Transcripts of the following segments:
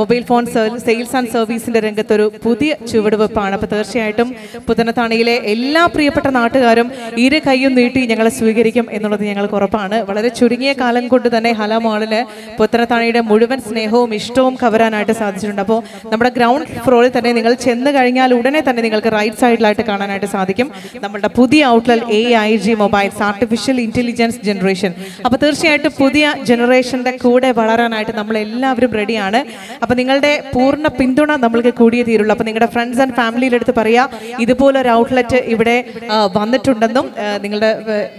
Mobile phone sales and സർവീസിന്റെ രംഗത്തൊരു പുതിയ ചുവടുവെപ്പാണ്. അപ്പോൾ തീർച്ചയായിട്ടും പുത്തനത്താണിയിലെ എല്ലാ പ്രിയപ്പെട്ട നാട്ടുകാരും ഇരു കൈയും നീട്ടി ഞങ്ങളെ സ്വീകരിക്കും എന്നുള്ളത് ഞങ്ങൾക്ക് ഉറപ്പാണ്. വളരെ ചുരുങ്ങിയ കാലം കൊണ്ട് തന്നെ ഹല മാളിന് പുത്തനത്താണിയുടെ മുഴുവൻ സ്നേഹവും ഇഷ്ടവും കവരാനായിട്ട് സാധിച്ചിട്ടുണ്ട്. അപ്പോൾ നമ്മുടെ ഗ്രൗണ്ട് ഫ്ലോറിൽ തന്നെ നിങ്ങൾ ചെന്ന് കഴിഞ്ഞാൽ ഉടനെ തന്നെ നിങ്ങൾക്ക് റൈറ്റ് സൈഡിലായിട്ട് കാണാനായിട്ട് സാധിക്കും നമ്മളുടെ പുതിയ outlet AIG mobiles, artificial intelligence generation. അപ്പോൾ തീർച്ചയായിട്ടും പുതിയ ജനറേഷന്റെ കൂടെ വളരാനായിട്ട് നമ്മൾ എല്ലാവരും റെഡിയാണ്. അപ്പോൾ നിങ്ങളുടെ പൂർണ്ണ പിന്തുണ നമ്മൾക്ക് കൂടിയേ തീരുള്ളൂ. അപ്പോൾ നിങ്ങളുടെ ഫ്രണ്ട്സ് ആൻഡ് ഫാമിലിയുടെ അടുത്ത് പറയുക ഇതുപോലൊരു ഔട്ട്ലെറ്റ് ഇവിടെ വന്നിട്ടുണ്ടെന്നും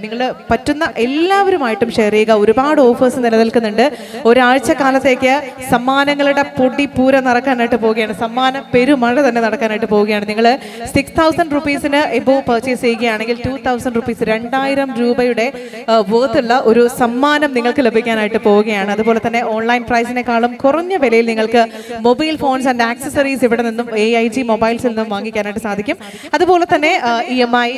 നിങ്ങൾ പറ്റുന്ന എല്ലാവരുമായിട്ടും ഷെയർ ചെയ്യുക. ഒരുപാട് ഓഫേഴ്സ് നിലനിൽക്കുന്നുണ്ട്. ഒരാഴ്ച കാലത്തേക്ക് സമ്മാനങ്ങളുടെ പൊടിപ്പൂര നടക്കാനായിട്ട് പോവുകയാണ്. സമ്മാന പെരുമഴ തന്നെ നടക്കാനായിട്ട് പോവുകയാണ്. നിങ്ങൾ 6,000 റുപ്പീസിന് എബോവ് പർച്ചേസ് ചെയ്യുകയാണെങ്കിൽ 2,000 റുപ്പീസ് 2,000 രൂപയുടെ വേർത്തുള്ള ഒരു സമ്മാനം നിങ്ങൾക്ക് ലഭിക്കാനായിട്ട് പോവുകയാണ്. അതുപോലെ തന്നെ ഓൺലൈൻ പ്രൈസിനേക്കാളും കുറഞ്ഞ വിലയിൽ നിങ്ങൾക്ക് മൊബൈൽ ഫോൺസ് ആൻഡ് ആക്സസറീസ് ഇവിടെ നിന്നും AIG മൊബൈൽസിൽ നിന്നും വാങ്ങിക്കാനായിട്ട് സാധിക്കും. അതുപോലെ തന്നെ EMI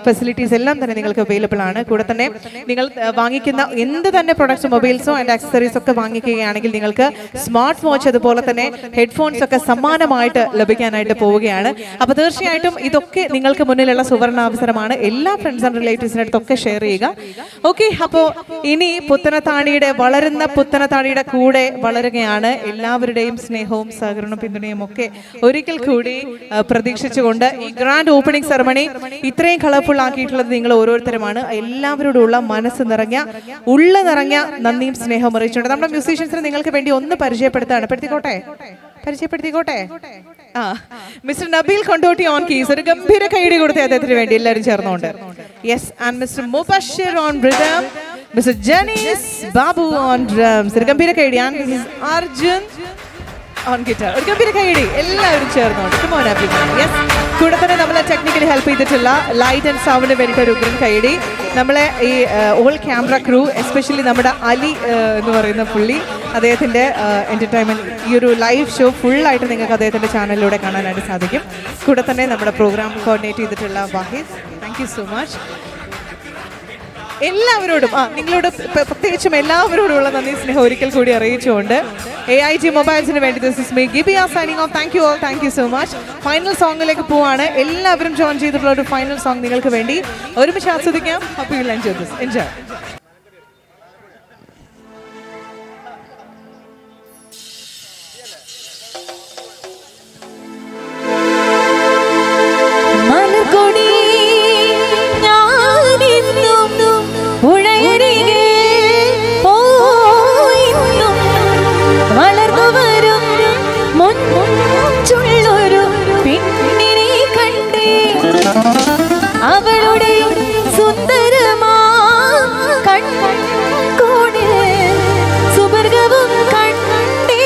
ഫെസിലിറ്റീസ് എല്ലാം തന്നെ നിങ്ങൾക്ക് അവൈലബിൾ ആണ്. കൂടെ തന്നെ നിങ്ങൾ വാങ്ങിക്കുന്ന എന്ത് തന്നെ പ്രൊഡക്ട്സ് മൊബൈൽസോ ആൻഡ് ആക്സസറീസ് ഒക്കെ വാങ്ങിക്കുകയാണെങ്കിൽ നിങ്ങൾക്ക് സ്മാർട്ട് വാച്ച് അതുപോലെ തന്നെ ഹെഡ്ഫോൺസ് ഒക്കെ സമ്മാനമായിട്ട് ലഭിക്കാനായിട്ട് പോവുകയാണ്. അപ്പോൾ തീർച്ചയായിട്ടും ഇതൊക്കെ നിങ്ങൾക്ക് മുന്നിലുള്ള സുവർണാവസരമാണ്. എല്ലാ ഫ്രണ്ട്സ് ആൻഡ് റിലേറ്റീവ്സിൻ്റെ അടുത്തൊക്കെ ഷെയർ ചെയ്യുക. ഓക്കെ, അപ്പോൾ ഇനി വളരുന്ന പുത്തനത്താണിയുടെ കൂടെ വളരുകയാണ്. എല്ലാവരുടെയും സ്നേഹവും സഹകരണവും പിന്തുണയും ഒക്കെ ഒരിക്കൽ കൂടി പ്രതീക്ഷിച്ചുകൊണ്ട് ഈ ഗ്രാൻഡ് ഓപ്പണിംഗ് സെറമണി ഇത്രയും കളർഫുൾ ആക്കിയിട്ടുള്ളത് നിങ്ങൾ ഓരോരുത്തരുമാണ്. എല്ലാവരോടുള്ള മനസ്സ് നിറഞ്ഞ നന്ദിയും സ്നേഹവും അറിയിച്ചുകൊണ്ട് നമ്മുടെ മ്യൂസീഷ്യൻസിനെ നിങ്ങൾക്ക് വേണ്ടി ഒന്ന് പരിചയപ്പെടുത്തിക്കോട്ടെ. Mister Nabeel Kondotty on keys, ഒരു ഗംഭീര കൈയടി കൊടുത്തേ അദ്ദേഹത്തിന് വേണ്ടി എല്ലാവരും ചേർന്നുകൊണ്ട്. Yes, and mister Mubashir on rhythm, mister Janees Babu on drums, ഒരു ഗംഭീര കൈയടി. And this is Arjun on guitar, ഒരു ഗംഭീര കൈയടി എല്ലാവരും ചേർന്നുകൊണ്ട്. യെസ്, കൂടെ തന്നെ നമ്മളെ ടെക്നിക്കലി ഹെൽപ്പ് ചെയ്തിട്ടുള്ള ലൈറ്റ് ആൻഡ് സൗണ്ടിന് വേണ്ടിയിട്ട് ഒരു ഉഗ്രൻ കൈയടി. നമ്മളെ ഈ ഓൾ ക്യാമറ ക്രൂ, എസ്പെഷ്യലി നമ്മുടെ അലി എന്ന് പറയുന്ന പുള്ളി, അദ്ദേഹത്തിൻ്റെ എൻ്റർടൈൻമെൻറ്റ് ഈ ഒരു ലൈവ് ഷോ ഫുള്ളായിട്ട് നിങ്ങൾക്ക് അദ്ദേഹത്തിൻ്റെ ചാനലിലൂടെ കാണാനായിട്ട് സാധിക്കും. കൂടെ തന്നെ നമ്മുടെ പ്രോഗ്രാം കോർഡിനേറ്റ് ചെയ്തിട്ടുള്ള വാഹിദ്, താങ്ക് യു സോ മച്ച്. എല്ലാവരോടും നിങ്ങളോട് പ്രത്യേകിച്ചും എല്ലാവരോടുമുള്ള നന്ദി സ്നേഹം ഒരിക്കൽ കൂടി അറിയിച്ചുകൊണ്ട് AIG മൊബൈൽസിന് വേണ്ടി this is me Gibiya signing off. Thank you all, thank you so much. Final സോങ്ങിലേക്ക് പോവാണ്. എല്ലാവരും ജോയിൻ ചെയ്തിട്ടുള്ള ഒരു ഫൈനൽ സോങ് നിങ്ങൾക്ക് വേണ്ടി ഒരുമിച്ച് ആസ്വദിക്കാം. Hope you will enjoy this. Enjoy. അവളുടെ സുന്ദരമാ കൺകൂടെ സുവർഗവും കണ്ടേ.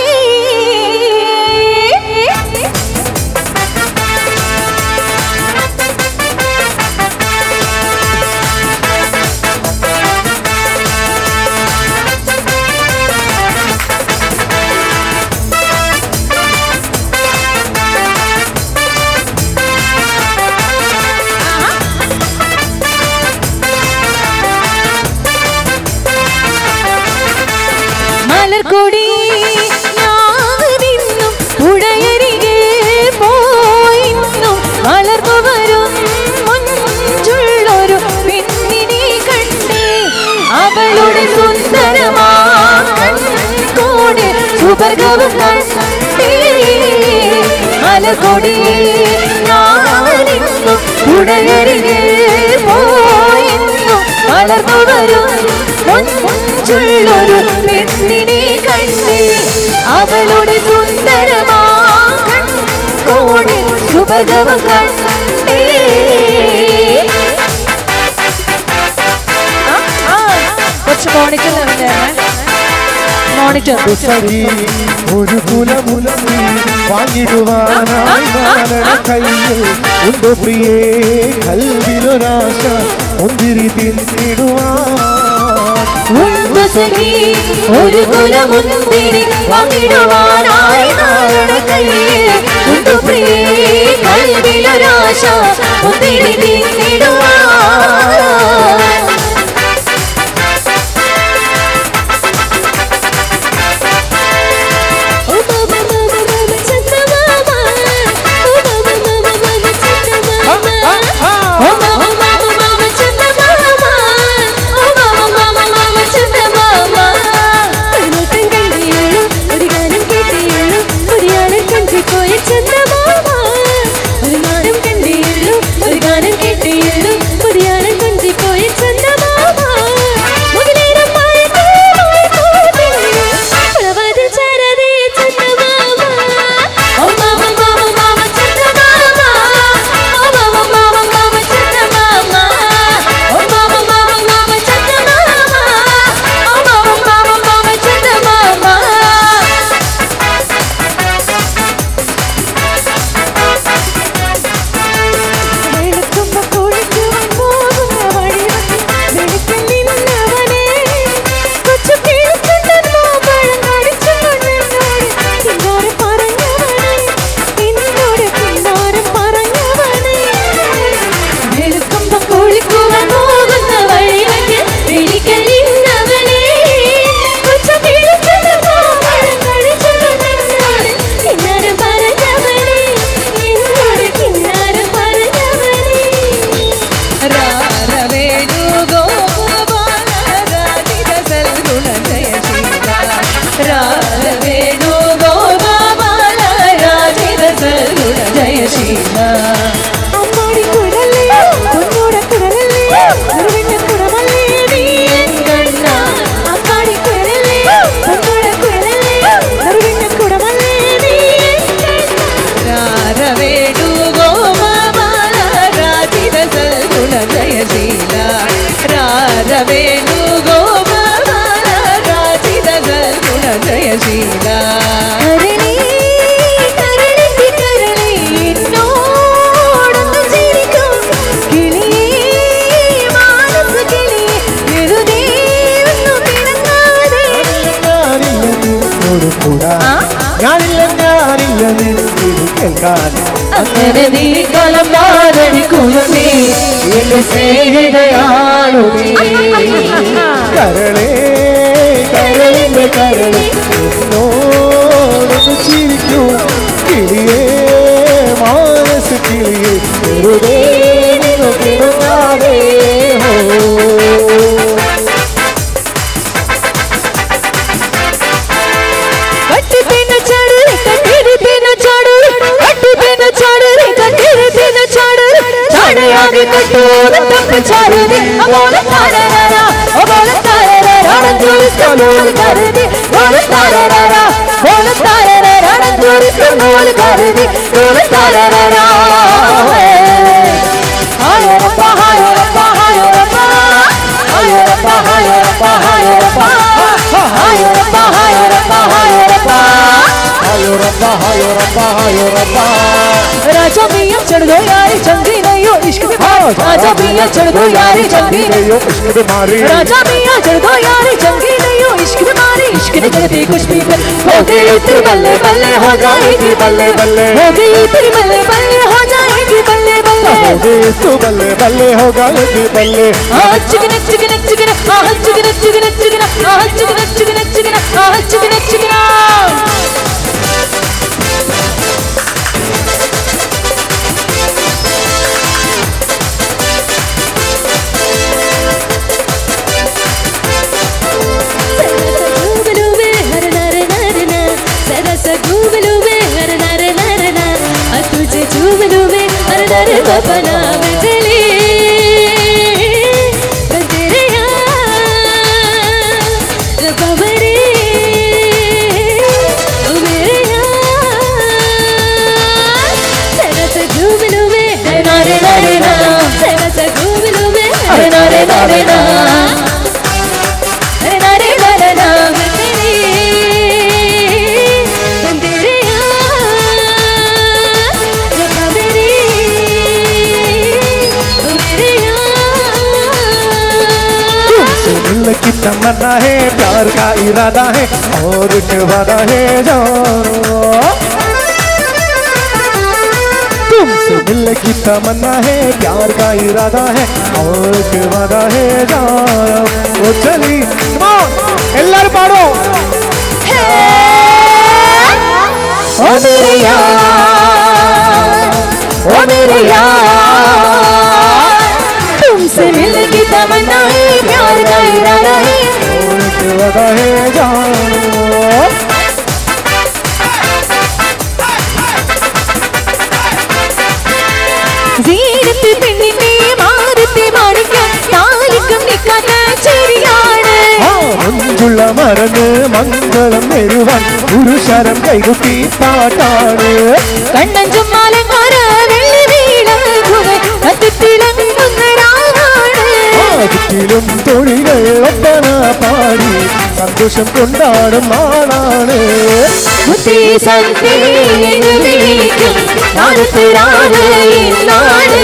മലർക്കൊടി ഞാനിന്നും ഉടയരികെ പോയിന്നും വളർന്നു വരും മുഞ്ചുള്ളൊരു പെണ്ണിനെ കണ്ടേ. അവളുടെ സുന്ദരമാ കൺകൂടെ സുവർഗവും കണ്ടേ. മലർക്കൊടി ഞാനിന്നും ഉടയരികെ പോയിന്നും വളർന്നു വരും മുഞ്ചുള്ളൊരു പെണ്ണിനെ കണ്ടേ. അവളുടെ സുന്ദരമാ കൺകൂടെ സുവർഗവും കണ്ടേ. കുറച്ച് മോണിറ്റർ ഒരു കുലമുലം വാങ്ങിടുവാനായി കയ്യിൽ ഉണ്ടോ പ്രിയേ കൽവിലൊരാശ മുന്തിരി തിന്നിടുവാൻ. ഒരു കുലമുന്തിരി വാങ്ങിടുവാനായി കയ്യിൽ ഉണ്ടോ പ്രിയേ കൽവിലൊരാശ മുന്തിരി തിന്നിടുവാൻ. ഞാനില്ല ഞാനില്ല നിന്നിൽ കേൾക്കാൻ അങ്ങനെ നീ കലമാരടിക്കുമേ എന്റെ സ്നേഹിതയാണു കരളേ കരളിന്റെ കരളെ എന്നോടൊന്ന് ചിരിക്കൂ കിളിയേ മാനസ് കിളിയേ വെറുതെ നിനക്കിടുന്നാവേ राजा मियां चढ़ दो यारी चंगी नहीं हो इश्क में राजा मियां चढ़ दो यारी चंगी नहीं हो इश्क में मारी राजा मियां चढ़ दो यारी चंगी नहीं हो इश्क में मारी इश्क ने जगती कुछ भी कर हो गई तेरी बल्ले बल्ले हो जाएगी बल्ले बल्ले हो गई तेरी बल्ले बल्ले हो जाएगी बल्ले बल्ले हो गई तू बल्ले बल्ले हो जाएगी बल्ले chicken chicken chicken chicken chicken chicken chicken chicken chicken chicken chicken बना चले तेरे बबरे मेरे तेरा से घूम लूं मैं नारे नारे ना तेरा से घूम लूं मैं नारे नारे ना नारे नारे ना की तमन्ना है प्यार का इरादा है और एक वादा है जानो तुमसे मिलने की तमन्ना है प्यार का इरादा है और एक वादा है जानो वो चली एल्लार पाड़ो ओ मेरे यार ओ मेरे यार तुमसे मिलने की तमन्ना है प्यार का इरादा है वादा है जानो जीरती पिन्निने मारती माणिक्യം താലിക്കും നിക്കാത്ത ചിരിയാണ് മഞ്ജുള്ള മറന്ന് മംഗളം വരുവാൻ ഒരു ശരം കൈകുട്ടി പാട്ടാണ് കണ്ണഞ്ചും മാലങ്ങാര വെള്ളി വീളകുവേ കത്തിത്തിളങ്ങുന്ന രാഗാണ് ചുറ്റിലും തൊഴികൾ ഒപ്പന പാടി സന്തോഷം കൊണ്ടാടും നാളാണ് മുത്തേ സന്തേ എന്ന് വിളിക്കും നാളത്തിലാണ് ഇന്നാണ്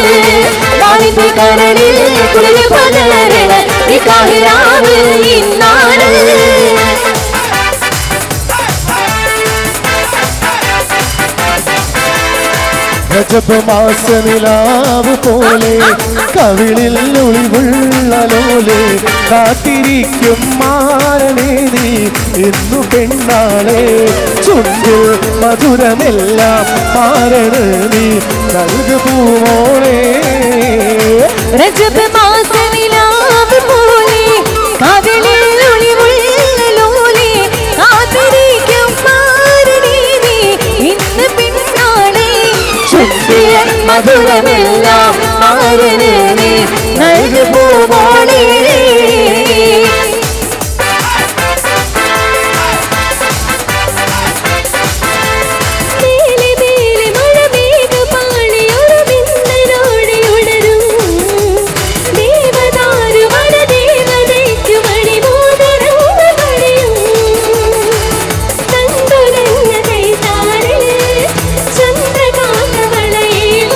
വാലിന്റെ കരളിൽ കുളിര് പകരണ നിക്കാഹിരാവ് ഇന്നാണ് രജബ് മാസ നിലാവ് പോലെ കവിളിൽ ഒളിവുള്ള ലോലെ കാത്തിരിക്കും മാരനേ നീ ഇന്നു പെണ്ണാളെ ചുണ്ടിൽ മധുരമെല്ലാം മാരന് നീ നൽകുമോളെ രജബ് മാസ നിലാവ് പോലെ കവിളിൽ ഒളിവുള്ള ലോലെ കാത്തിരിക്കും മാരനേ നീ ഇന്നു പെണ്ണാളെ മധുരമെല്ലാം മാരന് നീ നൽകുമോളെ ചന്ദ്രകാന്തവളയിലും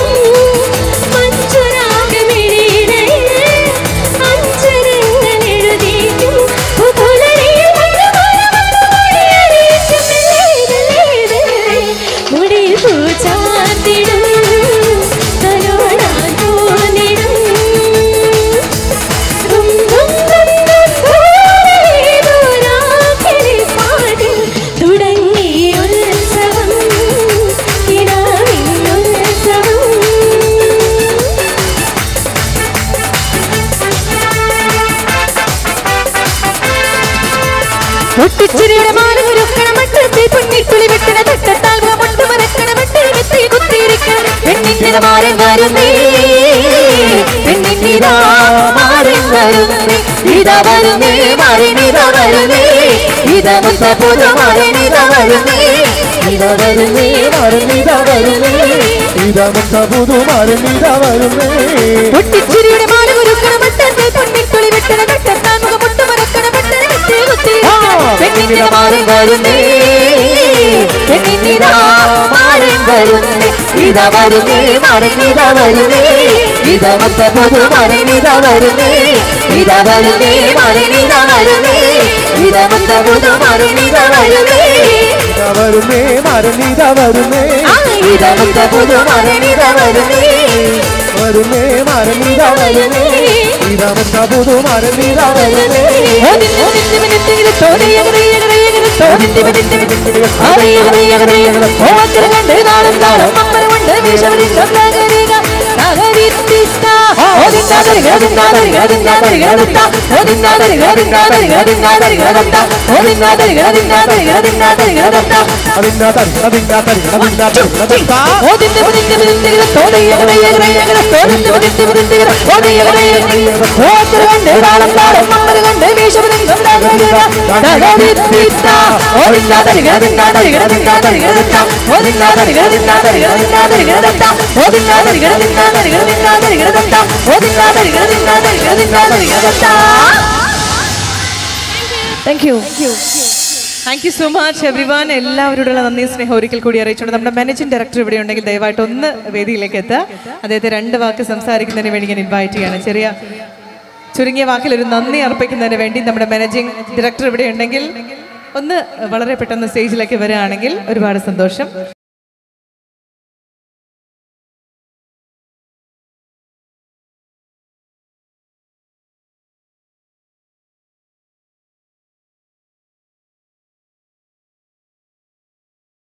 മഞ്ജുരാഗമിഴിയിടയിൽ വരുന്നേ ഇതാ വരുന്നേ മറിനിത വരുന്നേ ഇതാ മുത്ത പുതു മറിനിത വരുന്നേ ഇതാ വരുന്നേ മറിനിത വരുന്നേ ഇതാ മുത്ത പുതു മറിനിത വരുന്നേ പൊട്ടിച്ചിരിയുടെ മാല ഒരുക്കണ മട്ടത്തെ പൊന്നിക്കുളി വെട്ടണ കെട്ടാൻ മുഖമുട്ട് മറക്കണ മട്ടനെ വെട്ടി കുത്തി പെണ്ണിനിത മാറി വരുന്നേ പെണ്ണിനിത മാറി വരുന്നേ ഇതാ വരുന്നേ മറിനിത വരുന്നേ ഇതാ മുത്ത പുതു മറിനിത വരുന്നേ ഇതാ വരുന്നേ മറിനിത വരുന്നേ ഇതാ മുത്ത പുതു മറിനിത വരുന്നേ ഇതാ വരുന്നേ മറിനിത വരുന്നേ ഇതാ മുത്ത പുതു മറിനിത വരുന്നേ വരുന്നേ മറിനിത വരുന്നേ ഇതാ മുത്ത പുതു മറിനിത വരുന്നേ Thank you. Thank you so much everyone. എല്ലാവരോടുള്ള നന്ദി സ്നേഹം ഒരിക്കൽ കൂടി അറിയിച്ചുകൊണ്ട് നമ്മുടെ മാനേജിംഗ് ഡയറക്ടർ ഇവിടെ ഉണ്ടെങ്കിൽ ദയവായിട്ട് ഒന്ന് വേദിയിലേക്ക് എത്തുക. അദ്ദേഹത്തെ 2 വാക്ക് സംസാരിക്കുന്നതിന് വേണ്ടി ഞാൻ ഇൻവൈറ്റ് ചെയ്യാണ്. ചുരുങ്ങിയ വാക്കിൽ ഒരു നന്ദി അർപ്പിക്കുന്നതിന് വേണ്ടി നമ്മുടെ മാനേജിംഗ് ഡയറക്ടർ ഇവിടെ ഉണ്ടെങ്കിൽ ഒന്ന് വളരെ പെട്ടെന്ന് സ്റ്റേജിലേക്ക് വരികയാണെങ്കിൽ ഒരുപാട് സന്തോഷം.